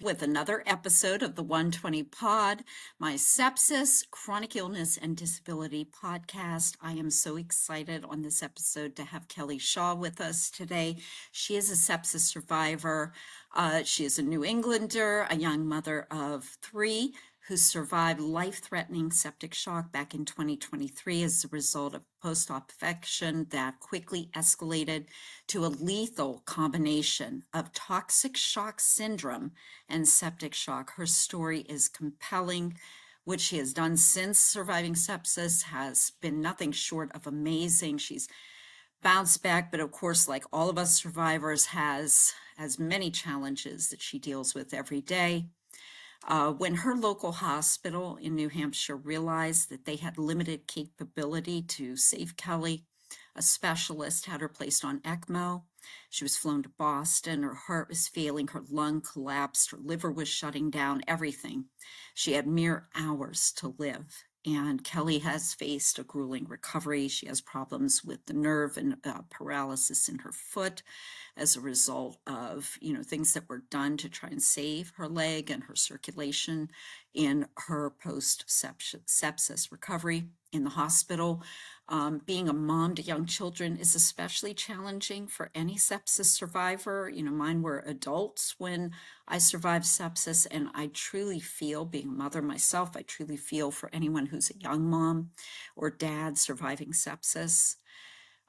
with another episode of the 120 Pod, my sepsis, chronic illness, and disability podcast. I am so excited on this episode to have Kelli Shaw with us today. She is a sepsis survivor. She is a New Englander, a young mother of three who survived life-threatening septic shock back in 2023 as a result of post-op infection that quickly escalated to a lethal combination of toxic shock syndrome and septic shock. Her story is compelling. What she has done since surviving sepsis has been nothing short of amazing. She's bounced back, but of course, like all of us survivors, has many challenges that she deals with every day. When her local hospital in New Hampshire realized that they had limited capability to save Kelli, a specialist had her placed on ECMO. She was flown to Boston. Her heart was failing, her lung collapsed, her liver was shutting down, everything. She had mere hours to live. And Kelli has faced a grueling recovery. She has problems with the nerve and paralysis in her foot as a result of, things that were done to try and save her leg and her circulation in her post-sepsis recovery in the hospital. Being a mom to young children is especially challenging for any sepsis survivor. Mine were adults when I survived sepsis, and I truly feel, being a mother myself, I truly feel for anyone who's a young mom or dad surviving sepsis.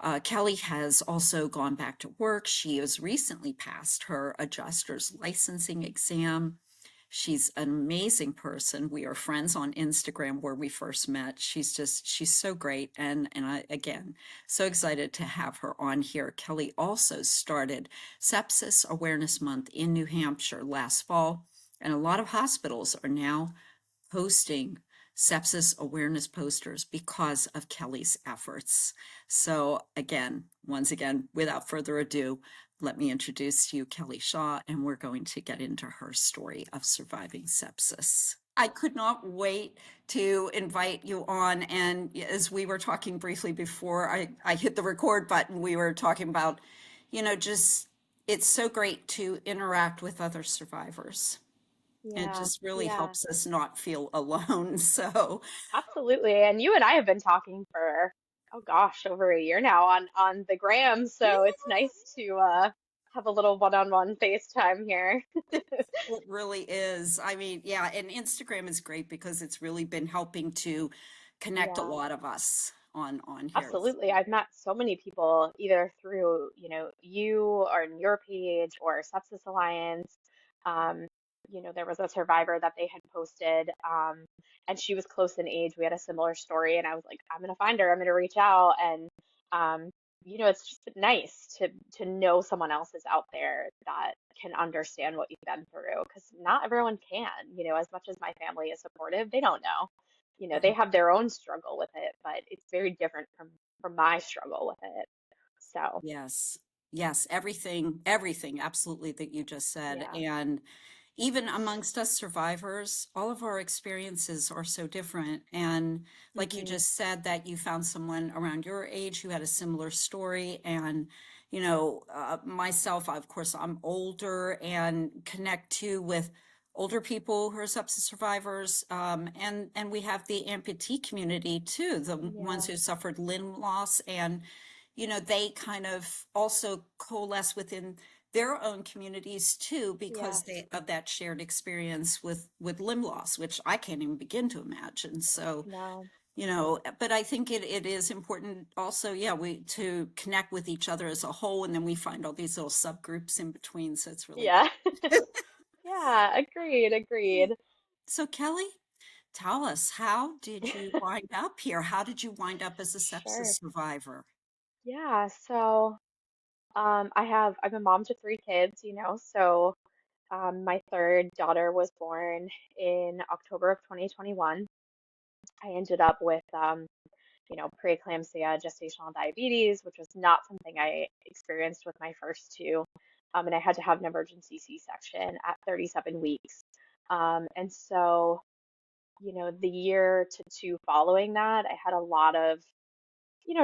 Kelli has also gone back to work. She has recently passed her adjuster's licensing exam. She's an amazing person. We are friends on Instagram where we first met. She's so great. And I, again, so excited to have her on here. Kelli also started Sepsis Awareness Month in New Hampshire last fall. And a lot of hospitals are now posting sepsis awareness posters because of Kelli's efforts. So once again, without further ado, let me introduce you Kelli Shaw, and we're going to get into her story of surviving sepsis. I could not wait to invite you on, and as we were talking briefly before I hit the record button, we were talking about, just it's so great to interact with other survivors. It Yeah, just really yeah, helps us not feel alone. So, absolutely. And you and I have been talking for, oh gosh, over a year now on the gram, yeah, so it's nice to have a little one-on-one FaceTime here. it really is. I mean, yeah, and Instagram is great because it's really been helping to connect a Yeah, lot of us on here. absolutely. I've met so many people either through, you or in your page or Sepsis Alliance. Um, there was a survivor that they had posted, and she was close in age. We had a similar story, and I was like, I'm gonna find her. I'm gonna reach out, and um, it's just nice to know someone else is out there that can understand what you've been through, because not everyone can. As much as my family is supportive, they don't know. They have their own struggle with it, but it's very different from my struggle with it. So, Yes. Yes, everything absolutely that you just said. yeah. And even amongst us survivors, all of our experiences are so different. And like you Hmm. just said, that you found someone around your age who had a similar story. And, myself, of course, I'm older and connect too with older people who are sepsis survivors. And we have the amputee community too, the ones Yeah. who suffered limb loss, and they kind of also coalesce within their own communities too because Yes. they of that shared experience with limb loss, which I can't even begin to imagine. So, No. but I think it is important also, yeah, we to connect with each other as a whole, and then we find all these little subgroups in between. So it's really Yeah. Yeah. Agreed. Agreed. so. Kelli, tell us, how did you wind up here? How did you wind up as a Sure. sepsis survivor? Yeah. So, I'm a mom to three kids, so my third daughter was born in October of 2021. I ended up with preeclampsia, gestational diabetes, which was not something I experienced with my first two. And I had to have an emergency C-section at 37 weeks. And so, the year to two following that, I had a lot of,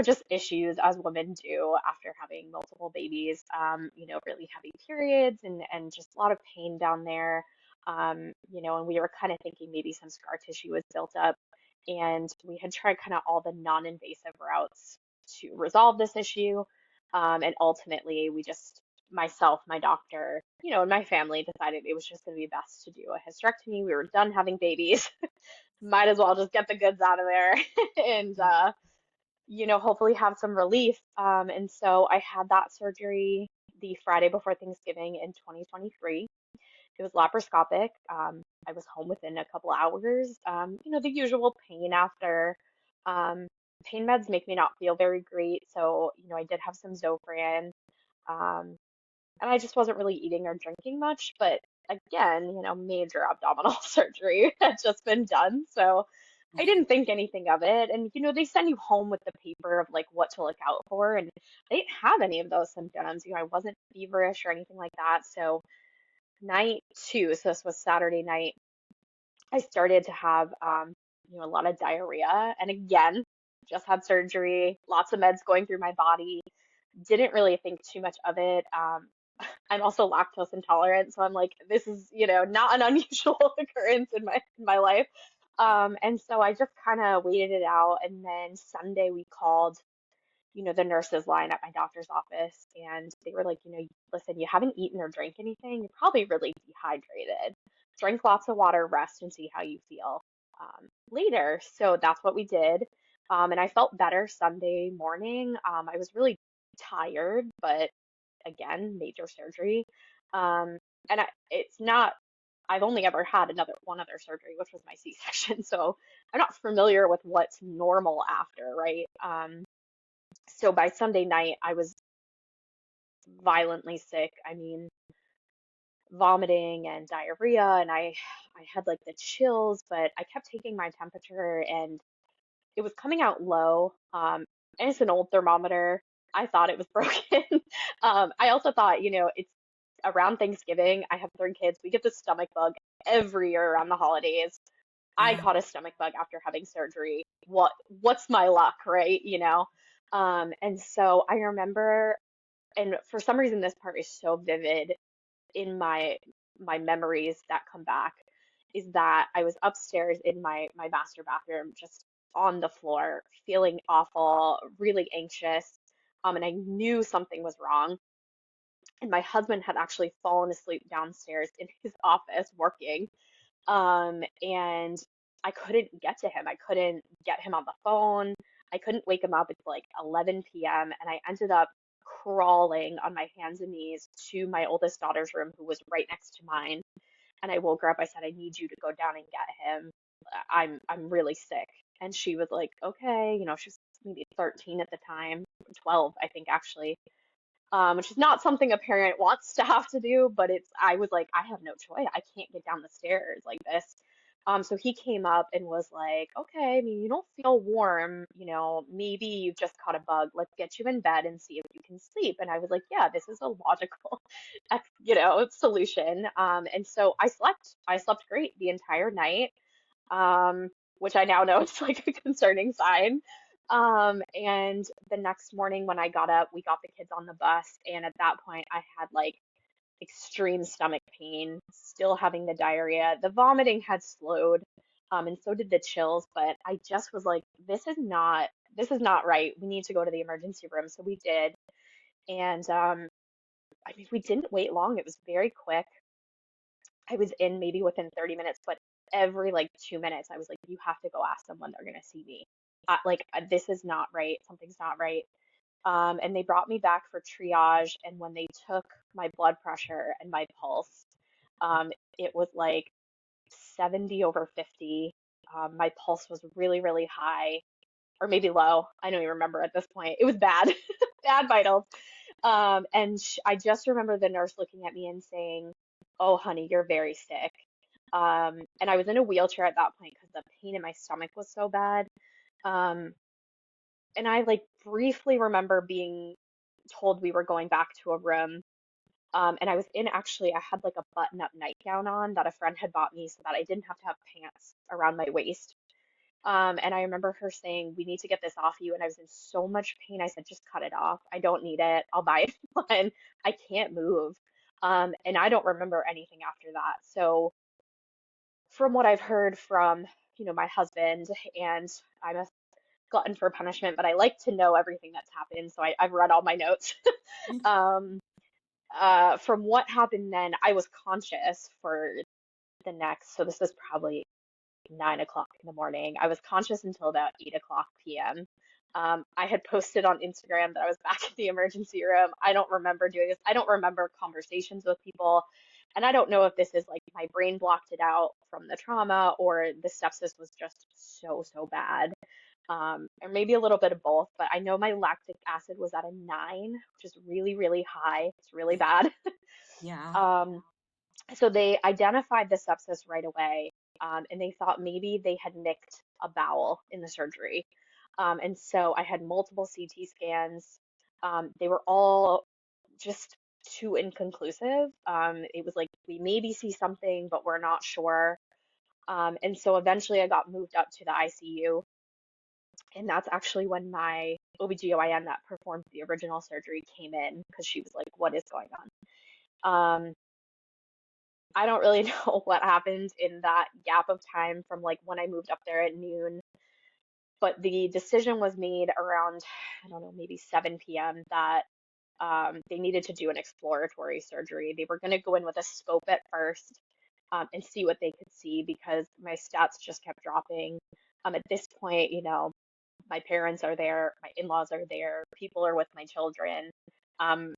just issues as women do after having multiple babies, really heavy periods and just a lot of pain down there. And we were kind of thinking maybe some scar tissue was built up. And we had tried kind of all the non-invasive routes to resolve this issue. And ultimately, myself, my doctor, and my family decided it was just going to be best to do a hysterectomy. We were done having babies. Might as well just get the goods out of there and, hopefully have some relief. And so I had that surgery the Friday before Thanksgiving in 2023. It was laparoscopic. I was home within a couple hours. The usual pain after. Um, Pain meds make me not feel very great, so I did have some Zofran, um, and I just wasn't really eating or drinking much. But again, major abdominal surgery had just been done, so I didn't think anything of it. And they send you home with the paper of like what to look out for, and I didn't have any of those symptoms. I wasn't feverish or anything like that, so night two, so this was Saturday night, I started to have a lot of diarrhea. And again, just had surgery, lots of meds going through my body. Didn't really think too much of it. I'm also lactose intolerant, so I'm like, this is, not an unusual occurrence in my life. And so I just kind of waited it out. And then Sunday we called the nurses line at my doctor's office, and they were like, listen, you haven't eaten or drank anything. You're probably really dehydrated. Drink lots of water, rest, and see how you feel later. So that's what we did. And I felt better Sunday morning. I was really tired, but again, major surgery. And it's not, I've only ever had one other surgery, which was my C-section. So I'm not familiar with what's normal after, right? So by Sunday night, I was violently sick. I mean, vomiting and diarrhea, and I had like the chills, but I kept taking my temperature and it was coming out low. And it's an old thermometer. I thought it was broken. I also thought, it's around Thanksgiving. I have three kids. We get the stomach bug every year around the holidays. I Yeah. caught a stomach bug after having surgery. What's my luck, right? And so I remember, and for some reason this part is so vivid in my memories that come back, is that I was upstairs in my master bathroom, just on the floor, feeling awful, really anxious, and I knew something was wrong. And my husband had actually fallen asleep downstairs in his office working, and I couldn't get to him. I couldn't get him on the phone. I couldn't wake him up until like 11 p.m. And I ended up crawling on my hands and knees to my oldest daughter's room, who was right next to mine. And I woke her up. I said, I need you to go down and get him. I'm really sick. And she was like, okay. She's maybe 13 at the time, 12, I think, actually, which is not something a parent wants to have to do, but I was like, I have no choice. I can't get down the stairs like this. So he came up and was like, okay, I mean, you don't feel warm, maybe you've just caught a bug. Let's get you in bed and see if you can sleep. And I was like, yeah, this is a logical, solution. And so I slept great the entire night, which I now know is like a concerning sign. And the next morning when I got up, we got the kids on the bus, and at that point I had like extreme stomach pain, still having the diarrhea. The vomiting had slowed, and so did the chills, but I just was like, this is not right. We need to go to the emergency room. So we did. And I mean, we didn't wait long. It was very quick. I was in maybe within 30 minutes, but every like 2 minutes, I was like, you have to go ask them when they're going to see me. This is not right. Something's not right. And they brought me back for triage. And when they took my blood pressure and my pulse, it was like 70 over 50. My pulse was really, really high, or maybe low. I don't even remember at this point. It was bad, bad vitals. And I just remember the nurse looking at me and saying, "Oh, honey, you're very sick." And I was in a wheelchair at that point because the pain in my stomach was so bad. Um, and I like briefly remember being told we were going back to a room. And I was in actually, I had like a button-up nightgown on that a friend had bought me so that I didn't have to have pants around my waist. And I remember her saying, we need to get this off you. And I was in so much pain. I said, just cut it off. I don't need it. I'll buy it one. I can't move. And I don't remember anything after that. So from what I've heard from, my husband, and I'm a glutton for punishment, but I like to know everything that's happened. So I've read all my notes. Um, from what happened then, I was conscious for the next, so this is probably 9 o'clock in the morning. I was conscious until about 8 o'clock p.m. I had posted on Instagram that I was back in the emergency room. I don't remember doing this. I don't remember conversations with people. And I don't know if this is like my brain blocked it out from the trauma or the sepsis was just so, so bad. Or maybe a little bit of both, but I know my lactic acid was at a 9, which is really, really high. It's really Yeah. bad. Yeah. Um, so they identified the sepsis right away, and they thought maybe they had nicked a bowel in the surgery. And so I had multiple CT scans. They were all just too inconclusive. It was like we maybe see something, but we're not sure. And so eventually I got moved up to the ICU, and that's actually when my OBGYN that performed the original surgery came in because she was like, "What is going on?" I don't really know what happened in that gap of time from like when I moved up there at noon, but the decision was made around, I don't know, maybe 7 p.m. that they needed to do an exploratory surgery. They were going to go in with a scope at first, and see what they could see because my stats just kept dropping. At this point, my parents are there, my in-laws are there, people are with my children. Um,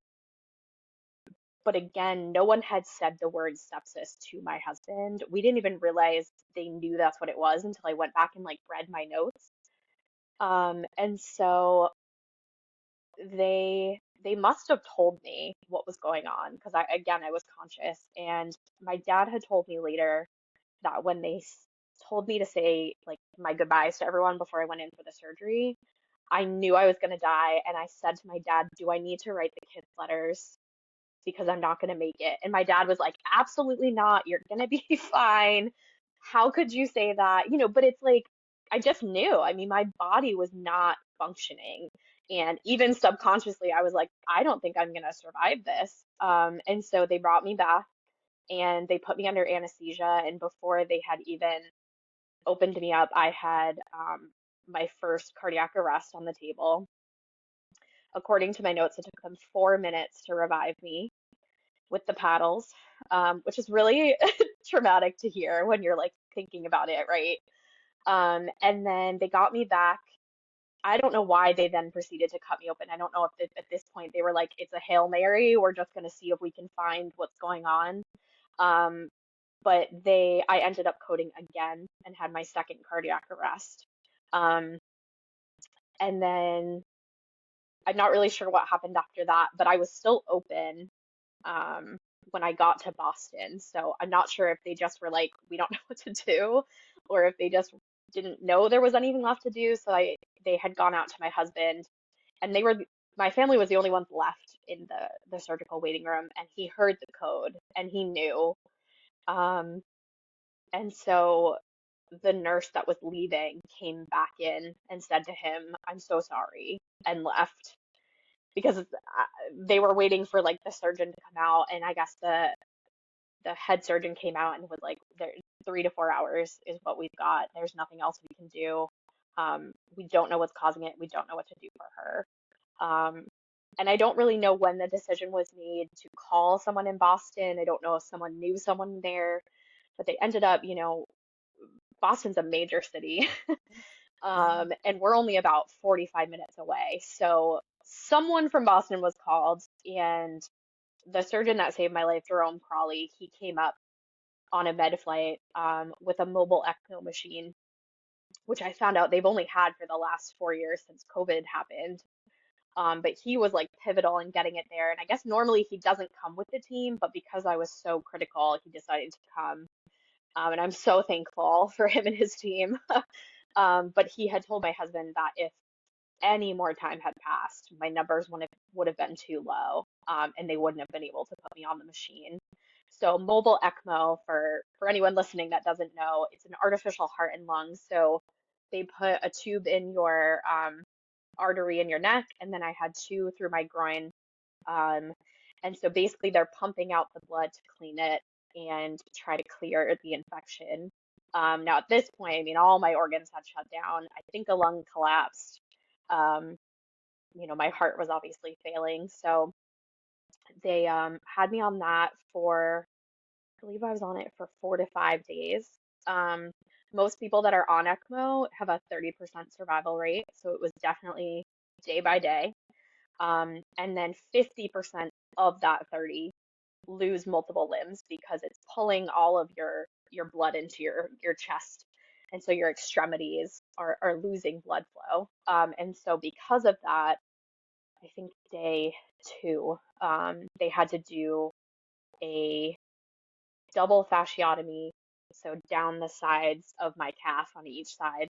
but again, no one had said the word sepsis to my husband. We didn't even realize they knew that's what it was until I went back and like read my notes. And so they must have told me what was going on because I was conscious, and my dad had told me later that when they told me to say like my goodbyes to everyone before I went in for the surgery, I knew I was gonna die, and I said to my dad, "Do I need to write the kids letters because I'm not going to make it?" And my dad was like, "Absolutely not. You're going to be fine. How could you say that?" But it's like, I just knew. I mean, my body was not functioning. And even subconsciously, I was like, I don't think I'm going to survive this. And so they brought me back and they put me under anesthesia. And before they had even opened me up, I had my first cardiac arrest on the table. According to my notes, it took them 4 minutes to revive me with the paddles, which is really traumatic to hear when you're like thinking about it, right? And then they got me back. I don't know why they then proceeded to cut me open. I don't know if at this point they were like, it's a Hail Mary, we're just going to see if we can find what's going on. Um, but I ended up coding again and had my second cardiac arrest. Um, and then I'm not really sure what happened after that, but I was still open um, when I got to Boston. So I'm not sure if they just were like, we don't know what to do, or if they just didn't know there was anything left to do. So they had gone out to my husband, and my family was the only ones left in the surgical waiting room, and he heard the code and he knew. Um, and so the nurse that was leaving came back in and said to him, "I'm so sorry," and left because they were waiting for like the surgeon to come out, and I guess the head surgeon came out and was like, there, 3 to 4 hours is what we've got. There's nothing else we can do. We don't know what's causing it. We don't know what to do for her. And I don't really know when the decision was made to call someone in Boston. I don't know if someone knew someone there, but they ended up, Boston's a major city, Yeah. and we're only about 45 minutes away. So someone from Boston was called, and the surgeon that saved my life, Jerome Crawley, he came up on a med flight with a mobile ECMO machine, which I found out they've only had for the last 4 years since COVID happened. But he was like pivotal in getting it there. And I guess normally he doesn't come with the team, but because I was so critical, he decided to come. And I'm so thankful for him and his team. But he had told my husband that if any more time had passed, my numbers would have been too low, and they wouldn't have been able to put me on the machine. So mobile ECMO, for anyone listening that doesn't know, it's an artificial heart and lungs. So they put a tube in your artery in your neck, and then I had two through my groin. Um, and so basically they're pumping out the blood to clean it and try to clear the infection. Now at this point, I mean, all my organs had shut down. I think a lung collapsed. Um, my heart was obviously failing. So they had me on that for, I believe I was on it for 4 to 5 days. Um, Most people that are on ECMO have a 30% survival rate. So it was definitely day by day. And then 50% of that 30 lose multiple limbs because it's pulling all of your blood into your chest. And so your extremities are losing blood flow. And so because of that, I think day two, they had to do a double fasciotomy, so down the sides of my calf on each side,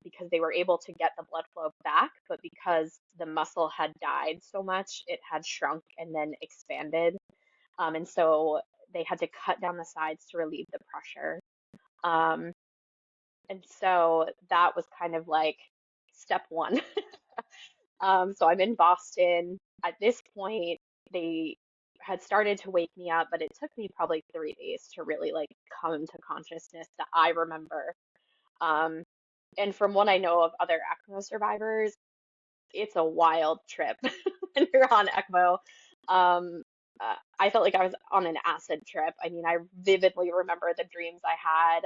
because they were able to get the blood flow back, but because the muscle had died so much, it had shrunk and then expanded. And so they had to cut down the sides to relieve the pressure. Um, and so that was kind of like step one. So I'm in Boston. At this point, they had started to wake me up, but it took me probably 3 days to really like come to consciousness that I remember. Um, and from what I know of other ECMO survivors, it's a wild trip when you're on ECMO. Um, I felt like I was on an acid trip. I mean, I vividly remember the dreams I had.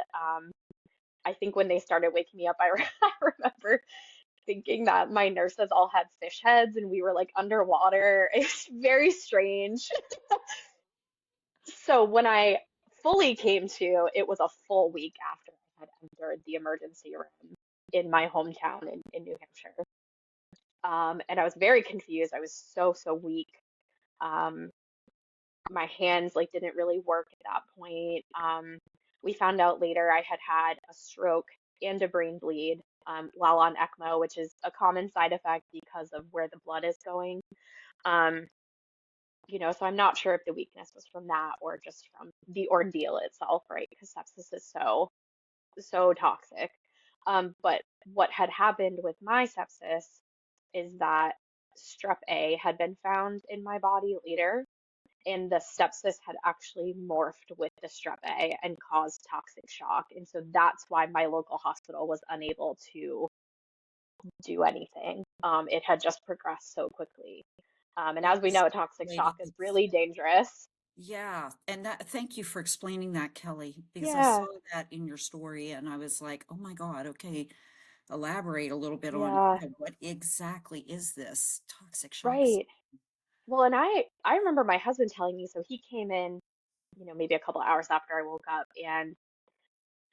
I think when they started waking me up, I remember thinking that my nurses all had fish heads and we were like underwater. It's very strange. So when I fully came to, it was a full week after I had entered the emergency room in my hometown in New Hampshire. And I was very confused. I was so weak. Um, my hands like didn't really work at that point. We found out later I had had a stroke and a brain bleed while on ECMO, which is a common side effect because of where the blood is going. Um, so I'm not sure if the weakness was from that or just from the ordeal itself, right? Because sepsis is so toxic. But what had happened with my sepsis is that strep A had been found in my body later, and the sepsis had actually morphed with the strep A and caused toxic shock. And so that's why my local hospital was unable to do anything. It had just progressed so quickly. And as we Yes, know, toxic shock lady. is really dangerous. Yeah, and that thank you for explaining that, Kelly, because I saw Yeah, that in your story and I was like, "Oh my God, okay, elaborate a little bit on, yeah, what exactly is this toxic shock?" right. Well, and I remember my husband telling me, so he came in, maybe a couple hours after I woke up, and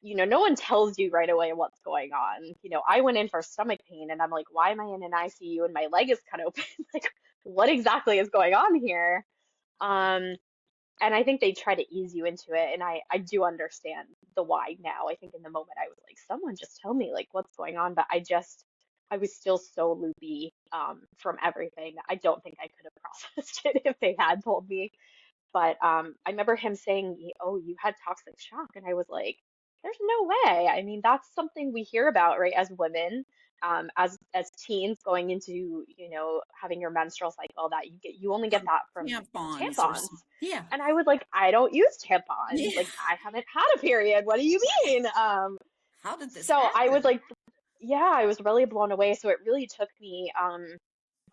no one tells you right away what's going on. I went in for stomach pain and I'm like, why am I in an ICU and my leg is cut open? Like, what exactly is going on here? Um, and I think they try to ease you into it, and I do understand the why now. I think in the moment I was like, someone just tell me like what's going on, but I was still so loopy from everything. I don't think I could have processed it if they had told me. But I remember him saying, "Oh, you had toxic shock," and I was like, "There's no way." I mean, that's something we hear about, right, as women, as teens going into, having your menstrual cycle, that you only get From that from tampons or tampons. something. Yeah. And I was like, I don't use tampons. Yeah. Like, I haven't had a period. What do you mean? How did this So I was happen? like, yeah, I was really blown away. So it really took me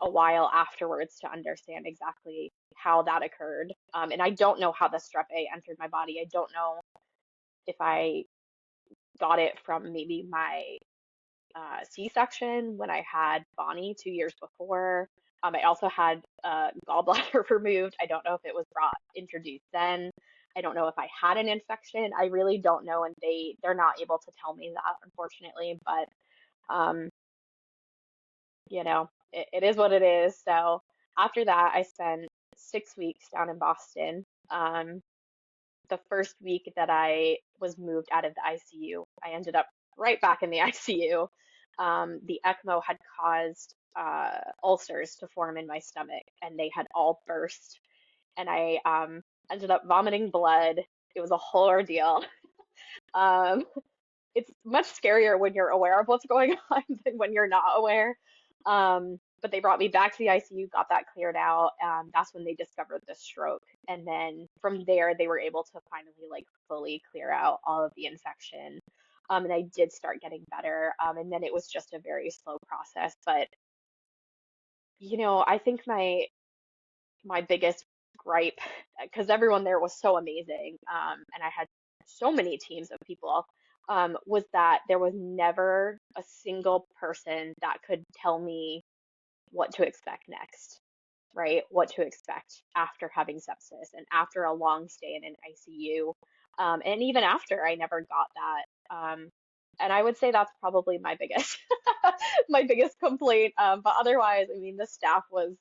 a while afterwards to understand exactly how that occurred. And I don't know how the strep A entered my body. I don't know if I got it from maybe my C-section when I had Bonnie 2 years before. I also had gallbladder removed. I don't know if it was introduced then. I don't know if I had an infection. I really don't know, and they're not able to tell me that, unfortunately. But um, it is what it is. So after that, I spent 6 weeks down in Boston. Um, the first week that I was moved out of the ICU, I ended up right back in the ICU. The ECMO had caused ulcers to form in my stomach, and they had all burst. And I ended up vomiting blood. It was a whole ordeal. Um, it's much scarier when you're aware of what's going on than when you're not aware. But they brought me back to the ICU, got that cleared out. That's when they discovered the stroke. And then from there, they were able to finally like fully clear out all of the infection. And I did start getting better. And then it was just a very slow process. But, I think my biggest gripe, because everyone there was so amazing, and I had so many teams of people, was that there was never a single person that could tell me what to expect next, right? What to expect after having sepsis and after a long stay in an ICU. And even after, I never got that. And I would say that's probably my biggest my biggest complaint. But otherwise, I mean, the staff was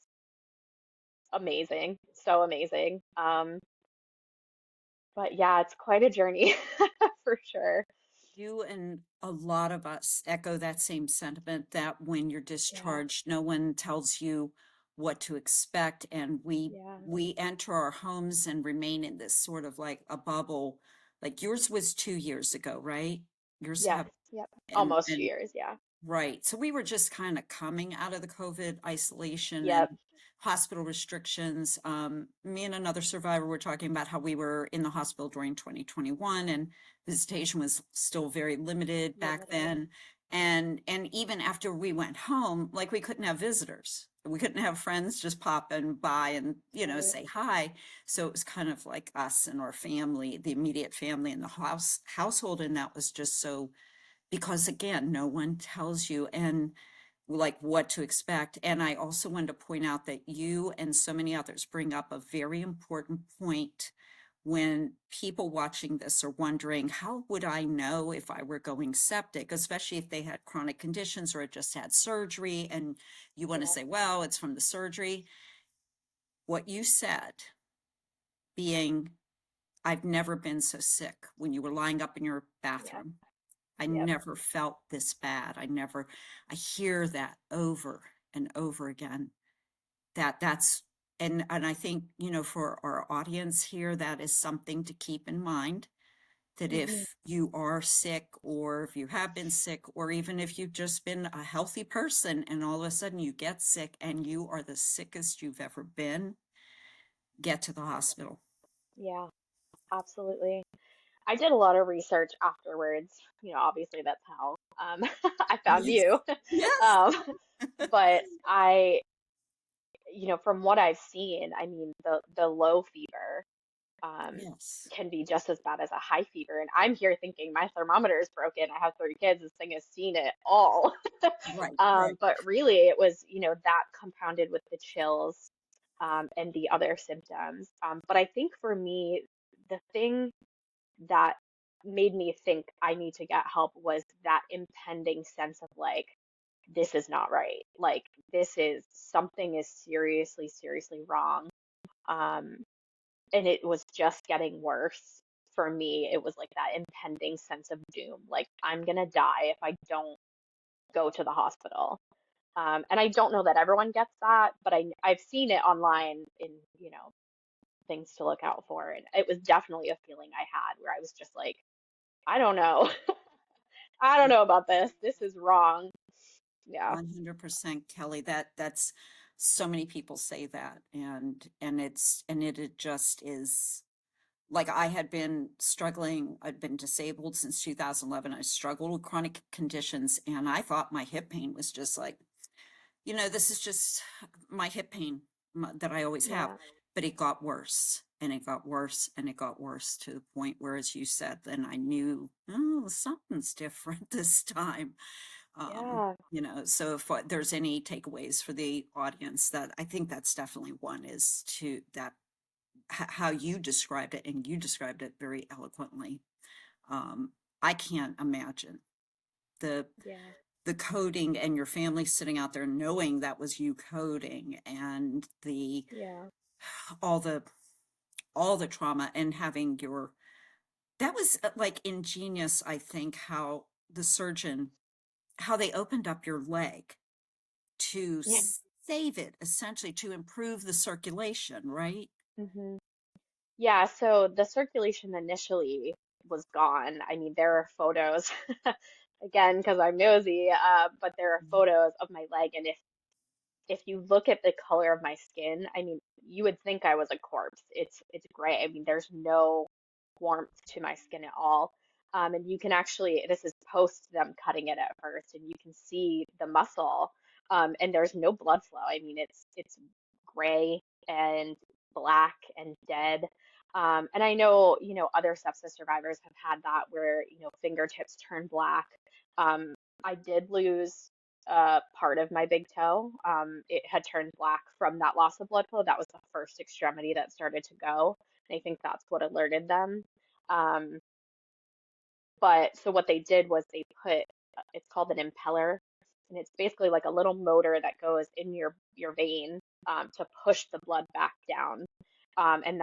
amazing, so amazing. But yeah, it's quite a journey for sure. You and a lot of us echo that same sentiment that when you're Yeah, discharged, no one tells you what to expect, and we yeah, we enter our homes and remain in this sort of like a bubble. Like yours was 2 years ago, right? Yours yes, have yep. Almost and 2 years, yeah. right. So we were just kind of coming out of the COVID isolation and Yep. hospital restrictions. Me and another survivor were talking about how we were in the hospital during 2021 and visitation was still very limited back Limited. then. And even after we went home, like we couldn't have visitors. We couldn't have friends just popping by and, Right. say hi. So it was kind of like us and our family, the immediate family in the household. And that was just so because again, no one tells you and like what to expect. And I also wanted to point out that you and so many others bring up a very important point when people watching this are wondering, how would I know if I were going septic, especially if they had chronic conditions or had just had surgery and you want to Yeah, say, well, it's from the surgery. What you said being, I've never been so sick when you were lying up in your yeah, bathroom. I yep. never felt this bad. I hear that over and over again. That's, and I think, for our audience here, that is something to keep in mind that Hmm. if you are sick or if you have been sick, or even if you've just been a healthy person and all of a sudden you get sick and you are the sickest you've ever been, get to the hospital. Yeah, absolutely. I did a lot of research afterwards. Obviously that's how I found Yes. you. Yes. Um, but from what I've seen, I mean, the low fever um, Yes. can be just as bad as a high fever. And I'm here thinking my thermometer is broken. I have 3 kids. This thing has seen it all. Right. Right. But really, it was, that compounded with the chills and the other symptoms. But I think for me, the thing that made me think I need to get help was that impending sense of like, this is not right. Like, something is seriously, seriously wrong. Um, and it was just getting worse for me. It was like that impending sense of doom. Like, I'm gonna die if I don't go to the hospital. And I don't know that everyone gets that, but I've seen it online in, things to look out for. And it was definitely a feeling I had where I was just like, I don't know. I don't know about this. This is wrong. Yeah. 100% Kelly. That's so many people say that and it just is like I had been struggling. I'd been disabled since 2011. I struggled with chronic conditions and I thought my hip pain was just like, this is just my hip pain that I always have. Yeah. But it got worse and it got worse and it got worse to the point where, as you said, then I knew, oh, something's different this time. Yeah. So if there's any takeaways for the audience, that I think that's definitely one is to that how you described it, and you described it very eloquently. Um, I can't imagine the Yeah. the coding and your family sitting out there knowing that was you coding and the Yeah. all the all the trauma and having your that was like ingenious. I think how the surgeon how they opened up your leg to Yeah. save it, essentially to improve the circulation, right? Hmm. Yeah. So the circulation initially was gone. I mean, there are photos, again, because I'm nosy, but there are photos of my leg. And if you look at the color of my skin, I mean, you would think I was a corpse. It's gray. I mean, there's no warmth to my skin at all. And you can actually, this is post them cutting it at first, and you can see the muscle, and there's no blood flow. I mean, it's gray and black and dead. And I know, other sepsis survivors have had that where, fingertips turn black. I did lose part of my big toe. It had turned black from that loss of blood flow. That was the first extremity that started to go. And I think that's what alerted them. Um, but so what they did was they put, it's called an impeller, and it's basically like a little motor that goes in your vein, to push the blood back down. And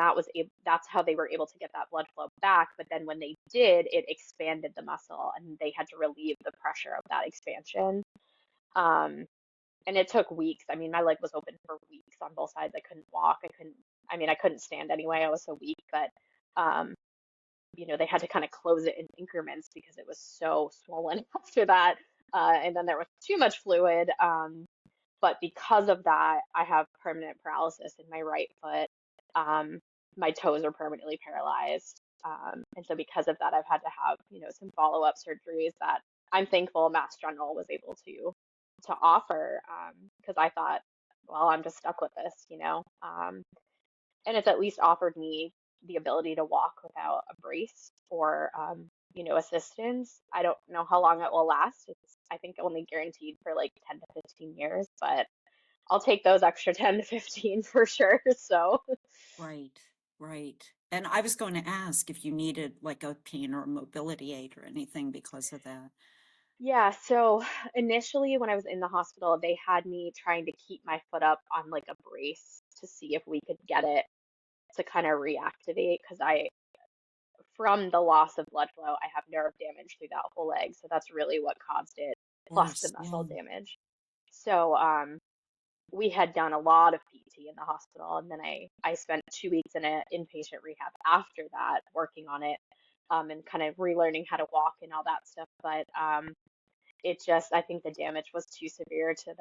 that's how they were able to get that blood flow back. But then when they did, it expanded the muscle, and they had to relieve the pressure of that expansion. Um, and it took weeks. I mean, my leg was open for weeks on both sides. I couldn't walk. I mean, I couldn't stand anyway. I was so weak, but um, they had to kind of close it in increments because it was so swollen after that. And then there was too much fluid. But because of that, I have permanent paralysis in my right foot. Um, my toes are permanently paralyzed. And so because of that, I've had to have, some follow-up surgeries that I'm thankful Mass General was able to offer, because I thought, well, I'm just stuck with this. And it's at least offered me the ability to walk without a brace or, assistance. I don't know how long it will last. It's, I think, only guaranteed for like 10 to 15 years, but I'll take those extra 10 to 15 for sure. So, Right, right. And I was going to ask if you needed like a pain or a mobility aid or anything because of that. yeah. So initially, when I was in the hospital, they had me trying to keep my foot up on like a brace to see if we could get it to kind of reactivate because from the loss of blood flow, I have nerve damage through that whole leg. So that's really what caused it, Of plus the course, yeah. muscle damage. So we had done a lot of PT in the hospital, and then I spent 2 weeks in an inpatient rehab after that, working on it, and kind of relearning how to walk and all that stuff. But it just, I think the damage was too severe to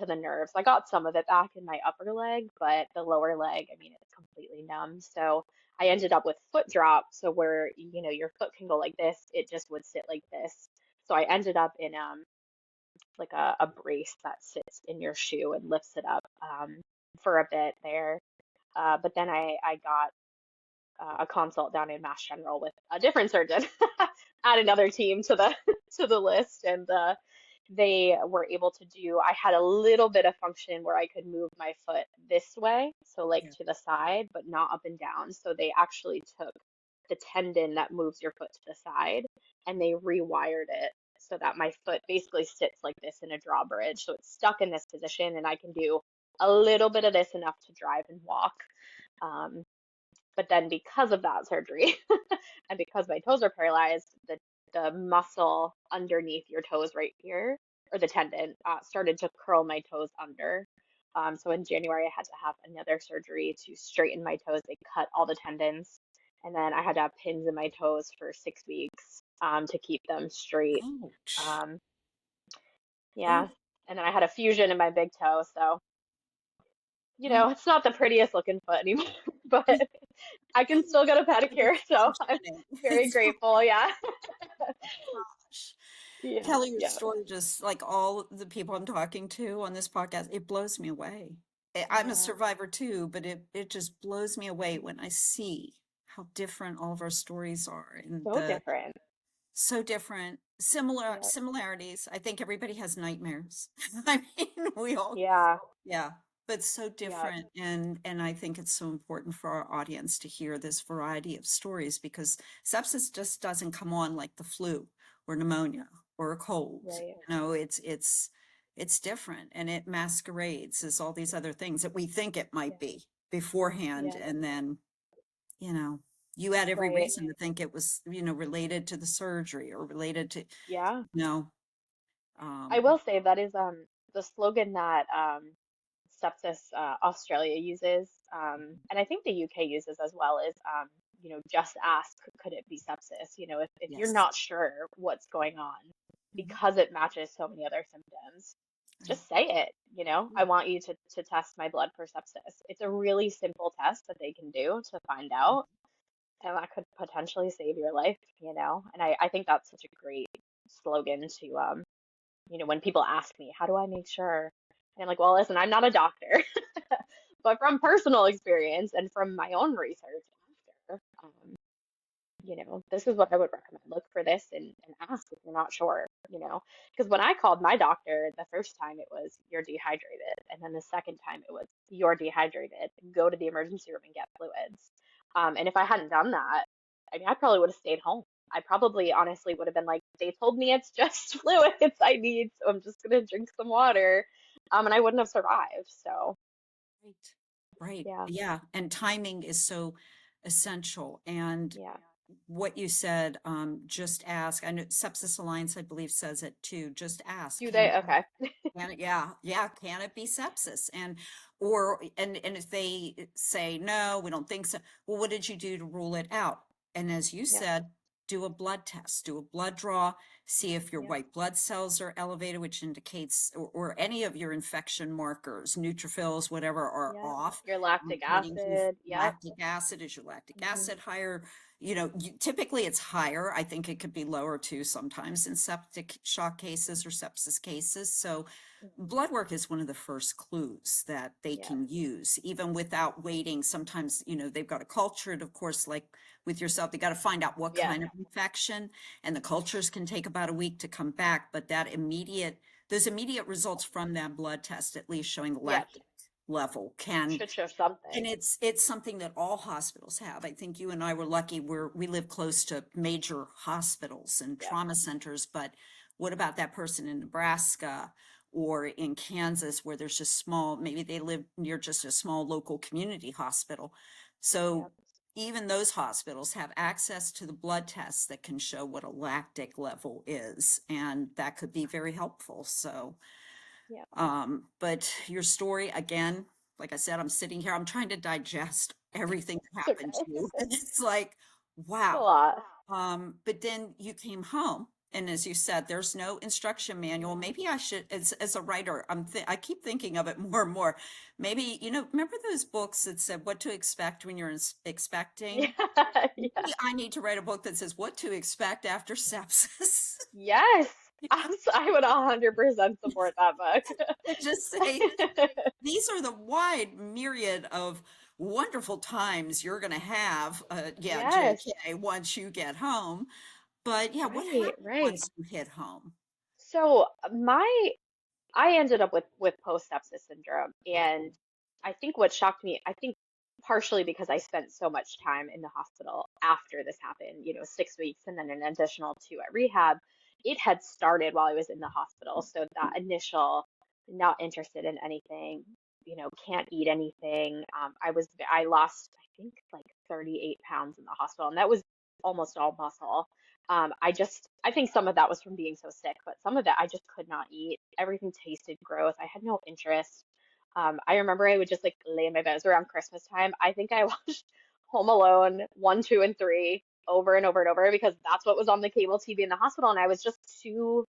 the nerves. I got some of it back in my upper leg, but the lower leg, I mean, it's completely numb. So I ended up with foot drop. So where, your foot can go like this, it just would sit like this. So I ended up in like a brace that sits in your shoe and lifts it up, for a bit there. But then I got a consult down in Mass General with a different surgeon. Add another team to the to the list, and they were able to do. I had a little bit of function where I could move my foot this way, so like Yeah. to the side, but not up and down. So they actually took the tendon that moves your foot to the side, and they rewired it so that my foot basically sits like this in a drawbridge. So it's stuck in this position, and I can do a little bit of this enough to drive and walk. Um, but then because of that surgery, and because my toes are paralyzed, the muscle underneath your toes right here, or the tendon, started to curl my toes under. So in January, I had to have another surgery to straighten my toes. They cut all the tendons, and then I had to have pins in my toes for 6 weeks, to keep them straight. Ouch. Um, Oh, yeah, and then I had a fusion in my big toe, so oh. it's not the prettiest looking foot anymore, but Yeah, I can still get a pedicure, so I'm functioning. very It's, oh grateful. Yeah. gosh. Yeah. Kelly, your Yeah. story just like all the people I'm talking to on this podcast, it blows me away. I'm a Yeah. survivor too, but it just blows me away when I see how different all of our stories are and So the different. so different, Yep. similarities. I think everybody has nightmares. I mean, we all, Yeah. yeah, but so Yep. different. And I think it's so important for our audience to hear this variety of stories because sepsis just doesn't come on like the flu or pneumonia or a cold. Right. It's different and it masquerades as all these other things that we think it Yeah. might be beforehand. Yeah. And then, you know, you had every Right. reason to think it was, related to the surgery or related to, Yeah. you know, I um, will say that is the slogan that Sepsis Australia uses, and I think the UK uses as well, is just ask, could it be sepsis? If you're yes. not sure what's going on, Mhm. because it matches so many other symptoms. Right. just say it, I Yeah. want you to test my blood for sepsis. It's a really simple test that they can do to find out, and that could potentially save your life. And I think that's such a great slogan to, when people ask me, how do I make sure? And I'm like, well, listen, I'm not a doctor, but from personal experience and from my own research after, this is what I would recommend. Look for this and ask if you're not sure. Because when I called my doctor the first time, it was you're dehydrated. And then the second time, it was you're dehydrated. Go to the emergency room and get fluids. And if I hadn't done that, I mean, I probably would have stayed home. I probably honestly would have been like, they told me it's just fluids I need, so I'm just gonna drink some water. And I wouldn't have survived. So Right. Right. yeah, Yeah. And timing is so essential. And yeah. what you said, just ask. I know Sepsis Alliance, I believe, says it too. Just ask. Do they? Okay. Can it, yeah, yeah, can it be sepsis? And if they say no, we don't think so. Well, what did you do to rule it out? And as you Yeah, said, do a blood test, do a blood draw, see if your yeah, white blood cells are elevated, which indicates, or any of your infection markers, neutrophils, whatever, are yeah. off. Your lactic Waiting for acid. Yep. lactic acid. Is your lactic Hmm. acid higher? Typically it's higher. I think it could be lower too sometimes in septic shock cases or sepsis cases. So blood work is one of the first clues that they Yeah, can use, even without waiting. Sometimes, they've got to culture it, of course, like with yourself, they got to find out what yeah, kind of infection, and the cultures can take about a week to come back. But those immediate results from that blood test, at least showing the yeah. lactic level, can Should show and something. it's something that all hospitals have. I think you and I were lucky we live close to major hospitals and Yep, trauma centers, but what about that person in Nebraska or in Kansas where there's just small, maybe they live near just a small local community hospital. So yep, even those hospitals have access to the blood tests that can show what a lactic level is, and that could be very helpful. So yep. but your story again, like I said, I'm sitting here, I'm trying to digest everything that It's happened to okay. you. And it's like, It's a wow. lot. But then you came home, and as you said, there's no instruction manual. Yeah. Maybe I should, as a writer, I keep thinking of it more and more. Maybe, remember those books that said what to expect when you're Yeah. expecting? Yeah. Maybe I need to write a book that says what to expect after sepsis. Yes. I would 100% support that And just say, book. these are the wide myriad of wonderful times you're going to have. Yeah, Yes. JK, once you get home. But yeah, what Right, happened right. once you hit home? So I ended up with post-sepsis syndrome, and I think what shocked me, I think partially because I spent so much time in the hospital after this happened, 6 weeks and then an additional 2 at rehab. It had started while I was in the hospital, so that initial not interested in anything, can't eat anything. I lost, I think, like 38 pounds in the hospital, and that was almost all muscle. I think some of that was from being so sick, but some of it I just could not eat. Everything tasted gross. I had no interest. I remember I would just like lay in my bed. It was around Christmas time. I think I watched Home Alone 1, 2, and 3 over and over and over because that's what was on the cable TV in the hospital, and I was just too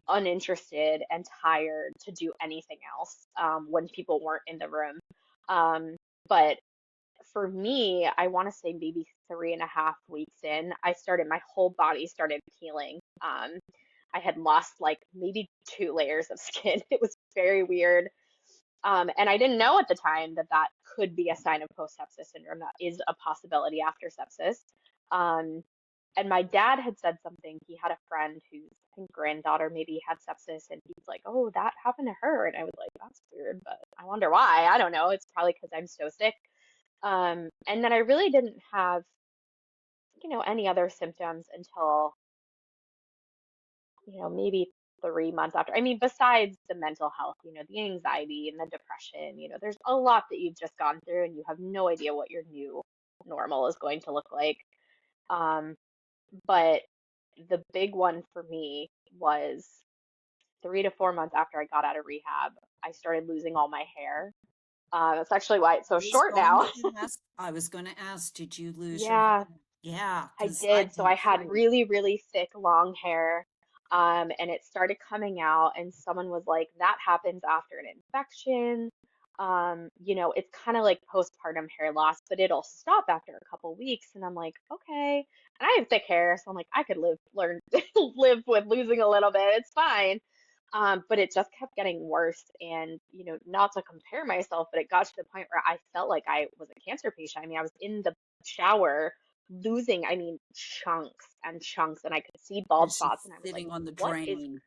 uninterested and tired to do anything else when people weren't in the room. But for me, I want to say maybe 3.5 weeks in, my whole body started peeling. I had lost like maybe 2 layers of skin. It was very weird. And I didn't know at the time that that could be a sign of post-sepsis syndrome. That is a possibility after sepsis. Um, and my dad had said something. He had a friend whose, I think, granddaughter maybe had sepsis, and he's like, "Oh, that happened to her." And I was like, "That's weird, but I wonder why." I don't know. It's probably because I'm so sick. And then I really didn't have, any other symptoms until, maybe 3 months after. I mean, besides the mental health, the anxiety and the depression, there's a lot that you've just gone through and you have no idea what your new normal is going to look like. Um, but the big one for me was 3 to 4 months after I got out of rehab, I started losing all my hair. That's actually why it's so short now. I was going to ask, did you lose your hair? Yeah, Yeah, I because did. I've So been I had afraid. really, really thick, long hair. And it started coming out, and someone was like, that happens after an infection. It's kind of like postpartum hair loss, but it'll stop after a couple weeks. And I'm like, okay. And I have thick hair, so I'm like, I could learn, live with losing a little bit. It's fine. But it just kept getting worse. And, not to compare myself, but it got to the point where I felt like I was a cancer patient. I mean, I was in the shower losing, I mean, chunks and chunks, and I could see bald It's spots. just And I was like, sitting on the what is, drain.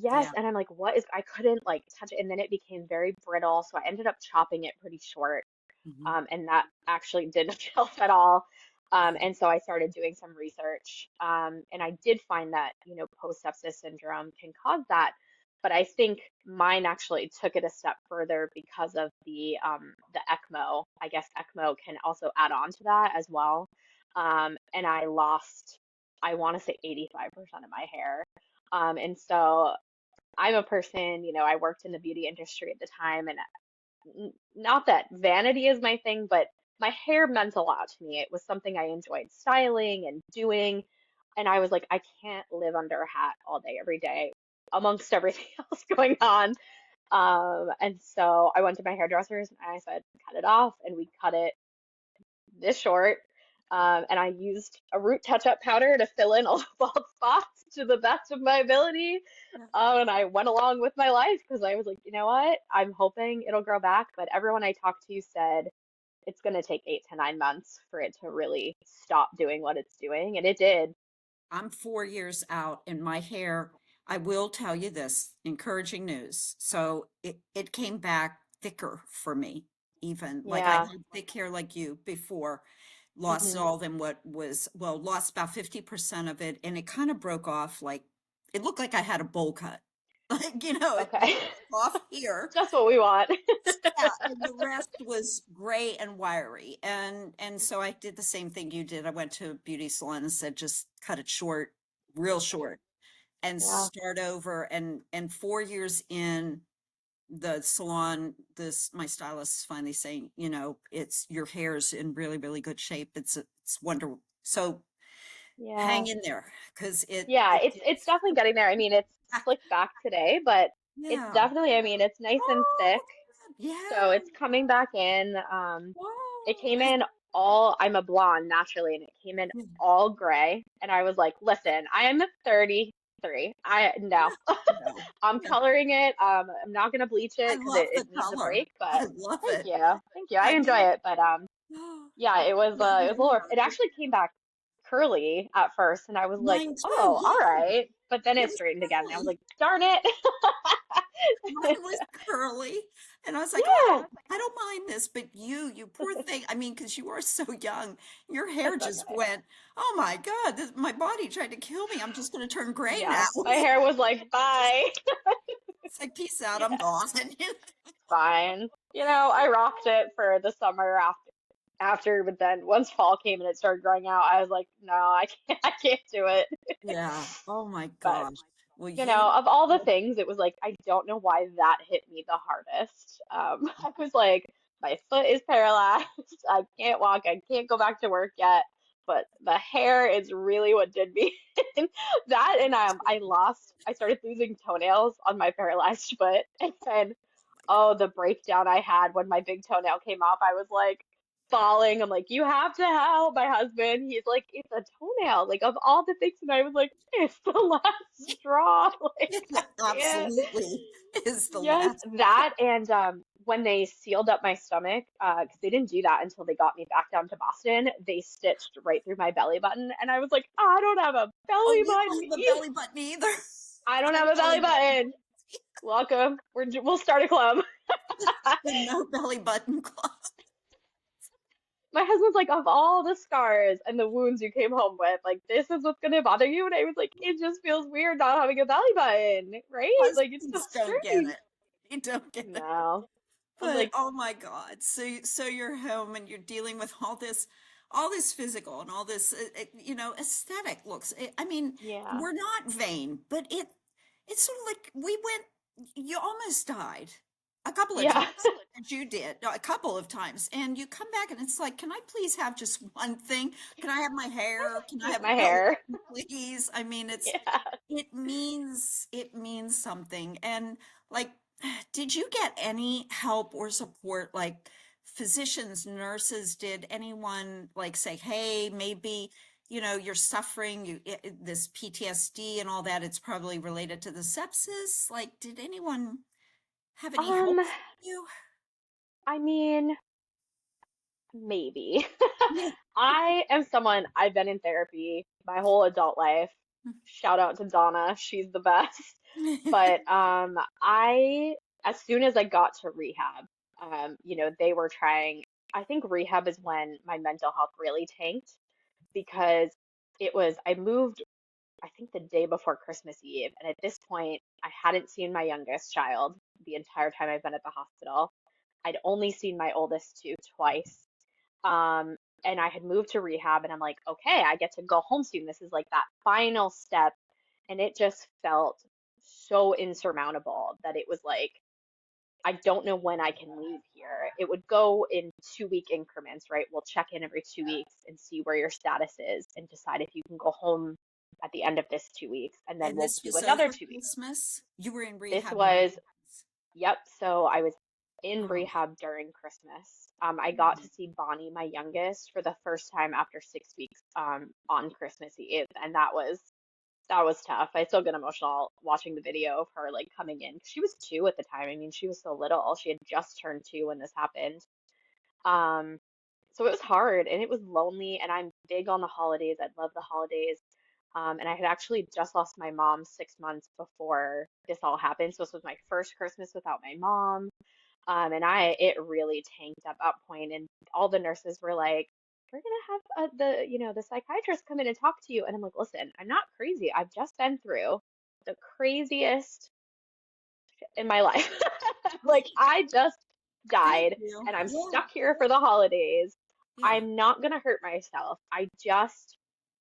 yes. Yeah. And I'm like, what is, I couldn't like touch it. And then it became very brittle. So I ended up chopping it pretty short. Hmm. And that actually didn't help at all. Yeah. And so I started doing some research, and I did find that, post-sepsis syndrome can cause that. But I think mine actually took it a step further because of the ECMO. I guess ECMO can also add on to that as well. And I lost, I want to say 85% of my hair. And so I'm a person, I worked in the beauty industry at the time, and not that vanity is my thing, but my hair meant a lot to me. It was something I enjoyed styling and doing. And I was like, I can't live under a hat all day, every day, amongst everything else going on. And so I went to my hairdressers and I said, cut it off. And we cut it this short. And I used a root touch-up powder to fill in all the bald spots to the best of my ability. Yeah. And I went along with my life because I was like, you know what? I'm hoping it'll grow back. But everyone I talked to said it's going to take 8 to 9 months for it to really stop doing what it's doing. And it did. I'm 4 years out and my hair, I will tell you this, encouraging news. So it came back thicker for me, even like I Yeah. had thick hair like you before, lost Hmm. all than what was, well, lost about 50% of it. And it kind of broke off like it looked like I had a bowl cut. Like, it Okay. broke off here. Just what we want. Yeah, and the rest was gray and wiry. And so I did the same thing you did. I went to a beauty salon and said, just cut it short, real short, and Yeah. start over. And 4 years in the salon, this my stylist is finally saying, it's your hair's in really, really good shape. It's wonderful. So Yeah. hang in there because Yeah, it it's definitely getting there. I mean, it's slicked back today, but it's yeah. definitely, I mean, it's nice and Oh, thick. So yeah. it's coming back in. It Whoa. came in all, I'm a blonde naturally, and it came in all gray. And I was like, listen, I am 33. No, No. I'm coloring it. I'm not gonna bleach I it because it, love the it needs a color. break, but I love thank it. you. Thank you. I I enjoy love it. But yeah, yeah, it was a little, it actually came back curly at first, and I was like, mine too. oh, all Yeah, right. But then it it was straightened again, and I was curly. like, darn it. Mine was curly. And I was like, Yeah. I don't mind this, but you poor thing. I mean, because you are so young, your hair It's just okay. went, oh my God, my body tried to kill me. I'm just going to turn gray now. Yeah, my hair was like, bye. It's like, peace out, I'm Yeah, gone. it's fine. I rocked it for the summer after, but then once fall came and it started growing out, I was like, no, I can't, I can't do it. Yeah. Oh my But gosh. Well, you, of all the things, it was like, I don't know why that hit me the hardest. I was like, my foot is paralyzed. I can't walk. I can't go back to work yet. But the hair is really what did me in. That, and I started losing toenails on my paralyzed foot. And then, oh, the breakdown I had when my big toenail came off, I was like bawling. I'm like, you have to help my husband. He's like, it's a toenail, like of all the things. And I was like, it's the last straw. Like, I can't. absolutely is the Yes, last. that and when they sealed up my stomach, because they didn't do that until they got me back down to Boston, they stitched right through my belly button, and I was like, I don't have a Oh, belly you button don't have a either. belly button either. I don't My have a belly belly button, button. Welcome. We'll start a club. the no belly button club. My husband's like, of all the scars and the wounds you came home with, like this is what's gonna bother you. And I was like, it just feels weird not having a belly button, right? Like it's so Husbands don't get strange. it. They don't get it. No. I'm But like, oh my God. So you're home and you're dealing with all this physical and all this, aesthetic looks. I mean, yeah. we're not vain, but it's sort of like you almost died. a couple of Yeah. times, as you did, a couple of times, and you come back and it's like, can I please have just one thing? Can I have my hair? Can I Keep have my a color, hair. please? I mean, Yeah. it means something. And like, did you get any help or support, like physicians, nurses? Did anyone like say, hey, maybe, you're suffering this PTSD and all that, it's probably related to the sepsis? Like, did anyone have any Um, help for you? I mean, maybe. Yeah. I've been in therapy my whole adult life. Shout out to Donna, she's the best. But as soon as I got to rehab, they were trying, I think rehab is when my mental health really tanked because I moved, I think the day before Christmas Eve. And at this point, I hadn't seen my youngest child the entire time I've been at the hospital. I'd only seen my oldest two twice. Um, and I had moved to rehab, and I'm like, okay, I get to go home soon. This is like that final step. And it just felt so insurmountable that it was like, I don't know when I can leave here. It would go in 2 week increments, right? We'll check in every 2 weeks and see where your status is and decide if you can go home at the end of this 2 weeks. And then And we'll this do was another over 2 weeks. Christmas? You were in This rehab over was Christmas. Yep. So I was in Oh, rehab during Christmas. I got to see Bonnie, my youngest, for the first time after 6 weeks, on Christmas Eve, and that was tough. I still get emotional watching the video of her like coming in. She was 2 at the time. I mean, she was so little. She had just turned 2 when this happened. Um, so it was hard and it was lonely. And I'm big on the holidays. I love the holidays. And I had actually just lost my mom 6 months before this all happened. So this was my first Christmas without my mom. And it really tanked at that point. And all the nurses were like, we're gonna have the psychiatrist come in and talk to you. And I'm like, listen, I'm not crazy. I've just been through the craziest in my life. Like I just thank died you. and I'm Yeah, stuck here for the holidays. yeah. I'm not gonna hurt myself.